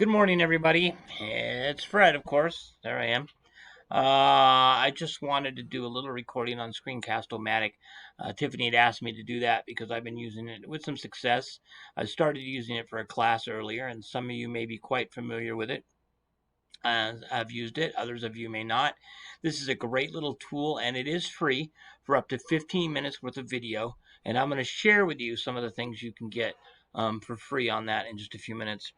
Good morning, everybody. It's Fred, of course. There I am. I just wanted to do a little recording on Screencast-O-Matic. Tiffany had asked me to do that because I've been using it with some success. I started using it for a class earlier, and some of you may be quite familiar with it. I've used it, others of you may not. This is a great little tool, and it is free for up to 15 minutes worth of video. And I'm going to share with you some of the things you can get for free on that in just a few minutes.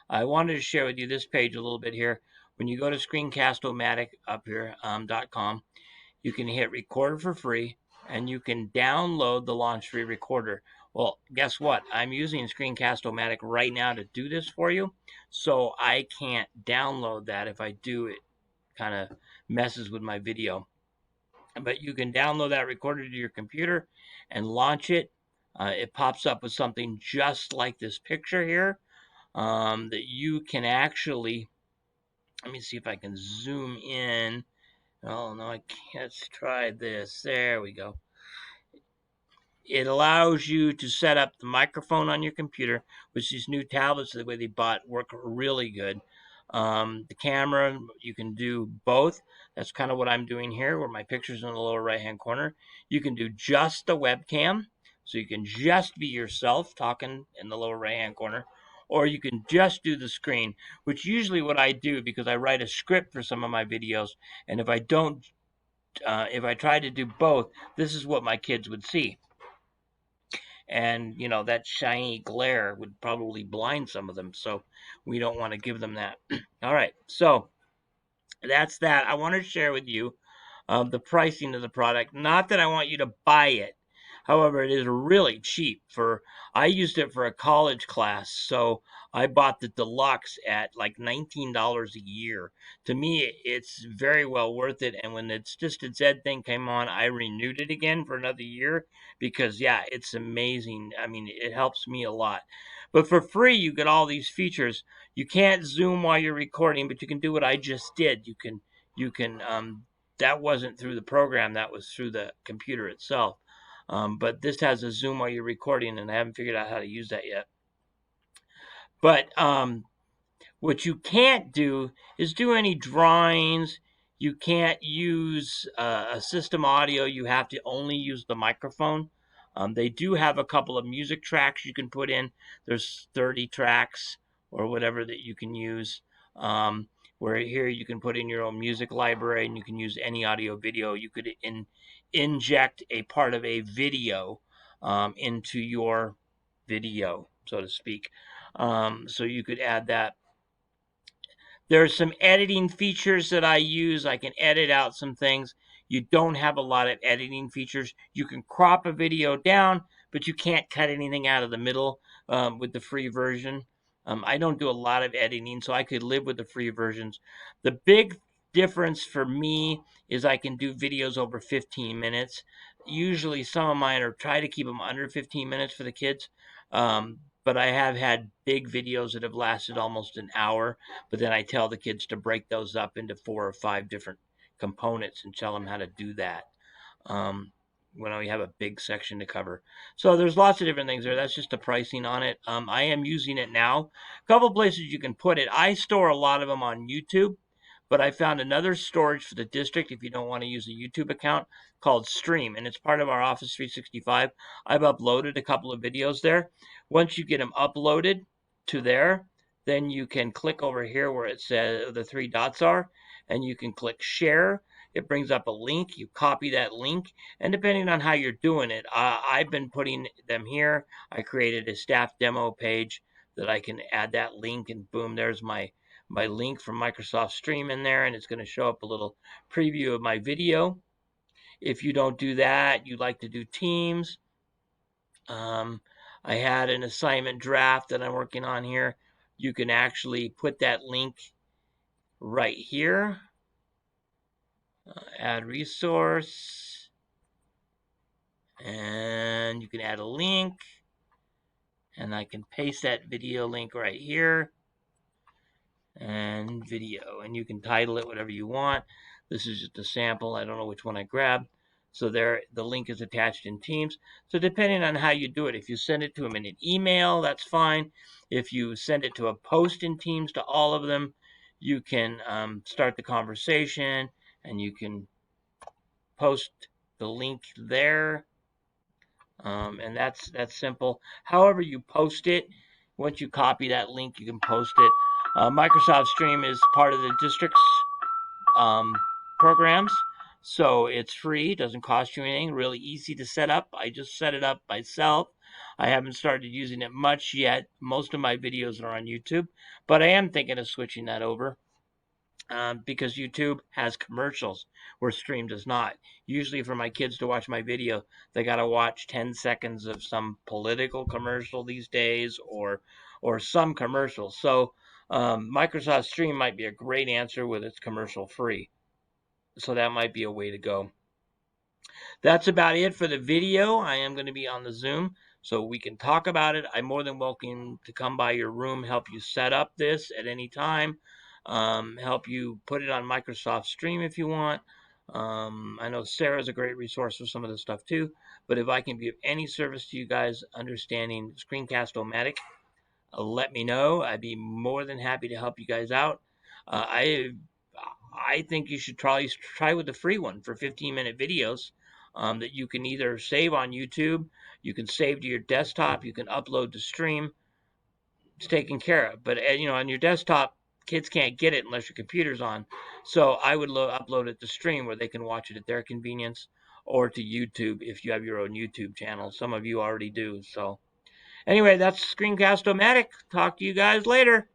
I wanted to share with you this page a little bit here. When you go to Screencast-O-Matic up here .com, you can hit record for free, and you can download the launch free recorder. Well, guess what? I'm using Screencast-O-Matic right now to do this for you, so I can't download that. If I do, it kind of messes with my video. But you can download that recorder to your computer and launch it. It pops up with something just like this picture here. That you can actually, let me see if I can zoom in. Oh, no, I can't. Let's try this. There we go. It allows you to set up the microphone on your computer, which these new tablets, the way they bought, work really good. The camera, you can do both. That's kind of what I'm doing here, where my picture's in the lower right-hand corner. You can do just the webcam, so you can just be yourself talking in the lower right-hand corner, or you can just do the screen, which usually what I do because I write a script for some of my videos, and if I don't, if I try to do both, this is what my kids would see. And, you know, that shiny glare would probably blind some of them, so we don't want to give them that. All right, so that's that. I want to share with you the pricing of the product. Not that I want you to buy it. However, it is really cheap. I used it for a college class, so I bought the deluxe at like $19 a year. To me, it's very well worth it. And when it's just a Zed thing came on, I renewed it again for another year because, yeah, it's amazing. I mean, it helps me a lot. But for free, you get all these features. You can't zoom while you're recording, but you can do what I just did. You can that wasn't through the program, that was through the computer itself. But this has a zoom while you're recording, and I haven't figured out how to use that yet. But what you can't do is do any drawings. You can't use a system audio. You have to only use the microphone. They do have a couple of music tracks you can put in. There's 30 tracks or whatever that you can use. Where here you can put in your own music library, and you can use any audio video. You could inject a part of a video into your video, so to speak. So you could add that. There's some editing features that I use. I can edit out some things. You don't have a lot of editing features. You can crop a video down, but you can't cut anything out of the middle with the free version. I don't do a lot of editing, so I could live with the free versions. The big difference for me is I can do videos over 15 minutes. Usually some of mine are try to keep them under 15 minutes for the kids. But I have had big videos that have lasted almost an hour, but then I tell the kids to break those up into 4 or 5 different components and tell them how to do that when we have a big section to cover. So there's lots of different things there. That's just the pricing on it. I am using it now. A couple places you can put it. I store a lot of them on YouTube, but I found another storage for the district if you don't want to use a YouTube account called Stream, and it's part of our Office 365. I've uploaded a couple of videos there. Once you get them uploaded to there, then you can click over here where it says the 3 dots are, and you can click share. It brings up a link. You copy that link, and depending on how you're doing it, I've been putting them here. I created a staff demo page that I can add that link, and boom, there's my link from Microsoft Stream in there, and it's going to show up a little preview of my video. If you don't do that, you like to do Teams. I had an assignment draft that I'm working on here. You can actually put that link right here. Add resource. And you can add a link. And I can paste that video link right here. And video. And you can title it whatever you want. This is just a sample. I don't know which one I grabbed. So there, the link is attached in Teams. So depending on how you do it, if you send it to them in an email, that's fine. If you send it to a post in Teams to all of them, you can start the conversation and you can post the link there. And that's simple. However you post it, once you copy that link, you can post it. Microsoft Stream is part of the district's programs, so it's free, doesn't cost you anything, really easy to set up. I just set it up myself. I haven't started using it much yet. Most of my videos are on YouTube, but I am thinking of switching that over. Because YouTube has commercials where Stream does not. Usually, for my kids to watch my video, they got to watch 10 seconds of some political commercial these days, or some commercial. So Microsoft Stream might be a great answer with its commercial free. So that might be a way to go. That's about it for the video. I am going to be on the Zoom, so we can talk about it. I'm more than welcome to come by your room, help you set up this at any time, help you put it on Microsoft Stream if you want. I know Sarah's a great resource for some of this stuff too, but if I can be of any service to you guys understanding Screencast-O-Matic, let me know. I'd be more than happy to help you guys out. I think you should try with the free one for 15-minute videos that you can either save on YouTube, you can save to your desktop, you can upload to Stream. It's taken care of. But on your desktop, kids can't get it unless your computer's on. So I would upload it to Stream where they can watch it at their convenience, or to YouTube if you have your own YouTube channel. Some of you already do. So anyway, that's Screencast-O-Matic. Talk to you guys later.